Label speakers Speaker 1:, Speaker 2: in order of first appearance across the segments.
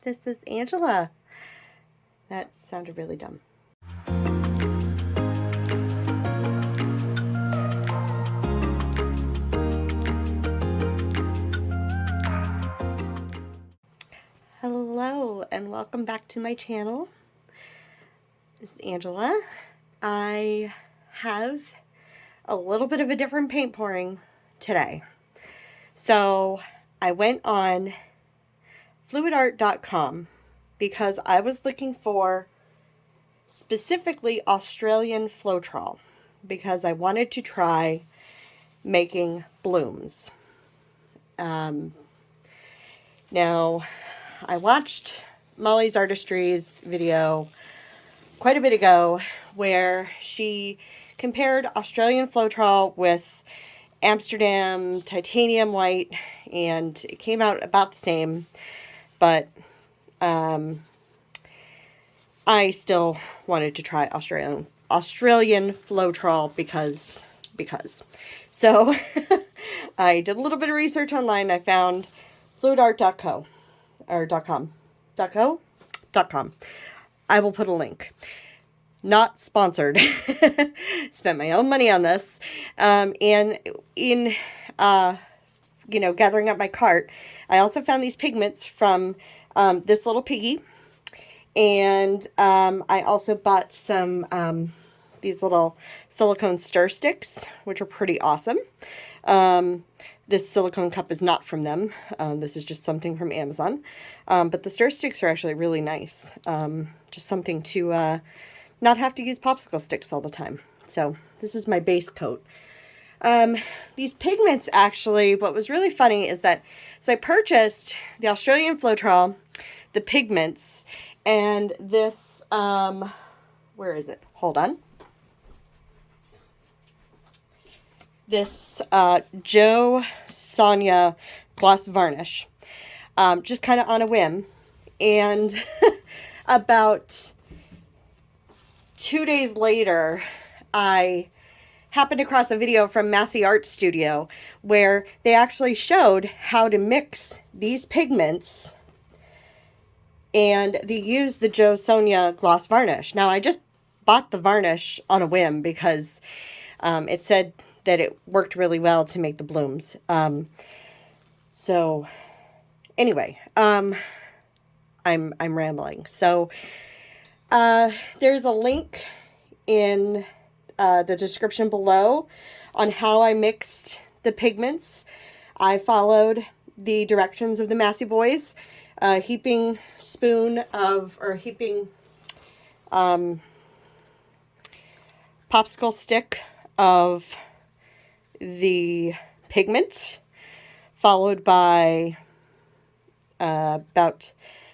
Speaker 1: This is Angela. That sounded really dumb. Hello and welcome back to my channel. This is Angela. I have a little bit of a different paint pouring today. So I went on Floetrol.com because I was looking for specifically Australian Floetrol because I wanted to try making blooms. Now, I watched Molly's Artistry's video quite a bit ago where she compared Australian Floetrol with Amsterdam titanium white, and it came out about the same, but I still wanted to try Australian Floetrol because. So I did a little bit of research online. I found Floetrol.co or .com. I will put a link. Not sponsored. Spent my own money on this. And in gathering up my cart, I also found these pigments from this little piggy. And I also bought some these little silicone stir sticks, which are pretty awesome. This silicone cup is not from them. This is just something from Amazon. But the stir sticks are actually really nice. Just something to not have to use popsicle sticks all the time. So this is my base coat. These pigments, actually, what was really funny is that, so I purchased the Australian Floetrol, the pigments, and this, where is it? Hold on. This JoSonja gloss varnish, just kind of on a whim. And about 2 days later, I happened across a video from Masse Art Studio where they actually showed how to mix these pigments, and they used the JoSonja gloss varnish. Now, I just bought the varnish on a whim because it said that it worked really well to make the blooms. So anyway, I'm rambling. So there's a link in the description below on how I mixed the pigments. I followed the directions of the Masse boys. Heaping popsicle stick of the pigment, followed by about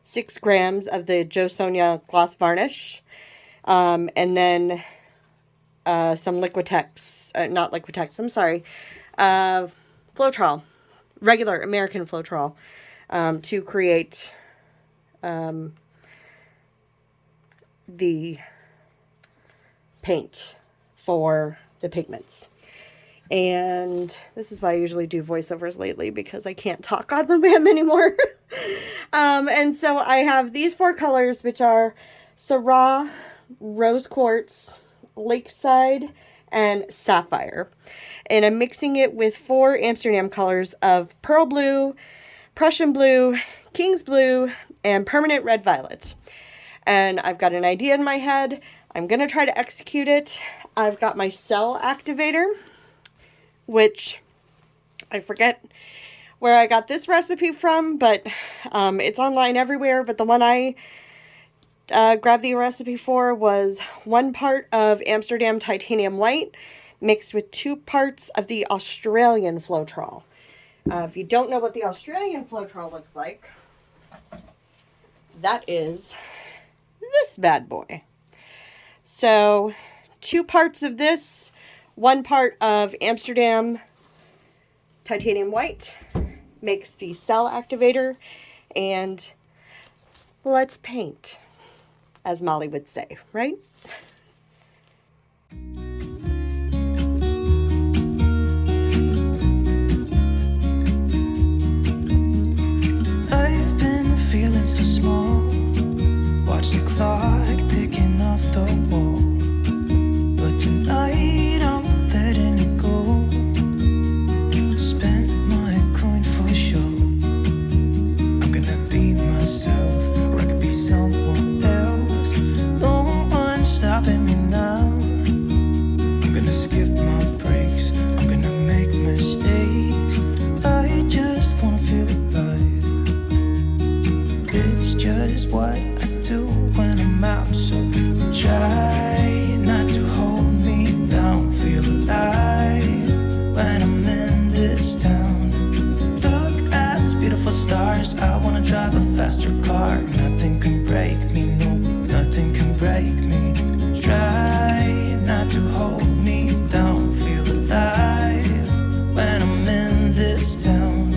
Speaker 1: 6 grams of the JoSonja gloss varnish, and then some Floetrol, regular American Floetrol, to create the paint for the pigments. And this is why I usually do voiceovers lately, because I can't talk on the whim anymore. And so I have these 4 colors, which are Syrah, Rose Quartz, Lakeside, and Sapphire. And I'm mixing it with 4 Amsterdam colors of Pearl Blue, Prussian Blue, King's Blue, and Permanent Red Violet. And I've got an idea in my head. I'm going to try to execute it. I've got my cell activator, which I forget where I got this recipe from, but it's online everywhere. But the one I grabbed the recipe for was 1 part of Amsterdam titanium white mixed with 2 parts of the Australian Floetrol. If you don't know what the Australian Floetrol looks like, that is this bad boy. So 2 parts of this, 1 part of Amsterdam titanium white makes the cell activator, and let's paint, as Molly would say, right?
Speaker 2: I've been feeling so small. stars. I wanna drive a faster car. Nothing can break me, no, nothing can break me. Try not to hold me down. Feel alive when I'm in this town.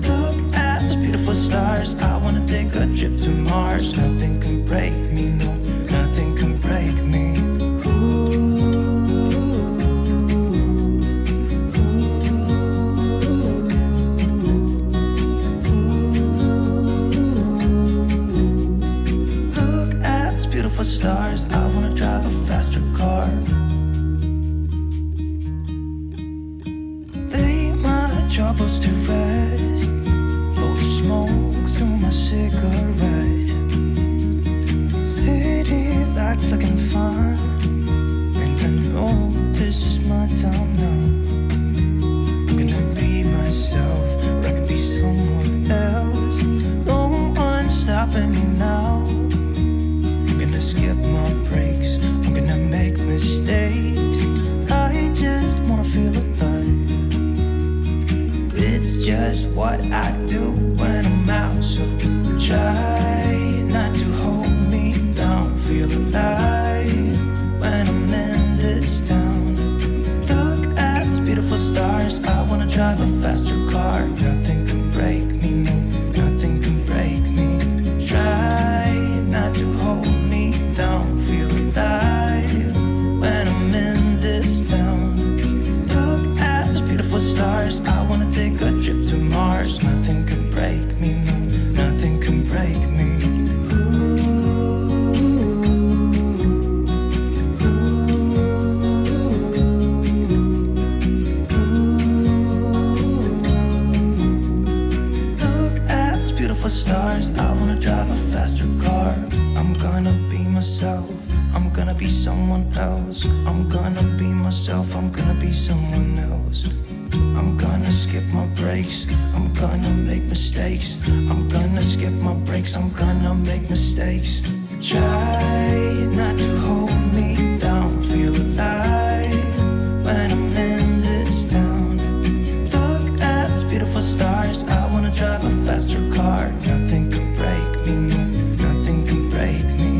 Speaker 2: Look at those beautiful stars. I wanna take a trip to Mars. Nothing can break me, no, nothing can break me. Stars, I wanna drive a faster car. Lay my troubles to rest. Blow the smoke through my cigarette. City lights looking fine, and I know this is my time now. I'm gonna be myself, or I could be someone else. No one's stopping me now. Skip my breaks, I'm gonna make mistakes. I just wanna feel alive. It's just what I do when I'm out. So try not to hold me down. Feel alive when I'm in this town. Look at these beautiful stars. I wanna drive a faster car. Nothing can break me, no, nothing can break me. Try not to hold me down, feel alive when I'm in this town. Look at those beautiful stars. I wanna take a trip to Mars. Nothing can break me, no, nothing can break me. Look at those beautiful stars. I wanna drive a faster car. I'm gonna be myself, I'm gonna be someone else. I'm gonna be myself, I'm gonna be someone else. I'm gonna skip my breaks, I'm gonna make mistakes. I'm gonna skip my breaks, I'm gonna make mistakes. Try not to hold me down. Feel alive when I'm in this town. Look at these beautiful stars. I wanna drive a faster car. Nothing can break me, no, nothing can break me.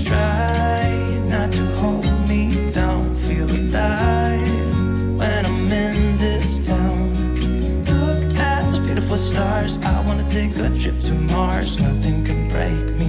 Speaker 2: Try not to hold me down. Feel alive when I'm in this town. Look at those beautiful stars. I wanna take a trip to Mars. Nothing can break me,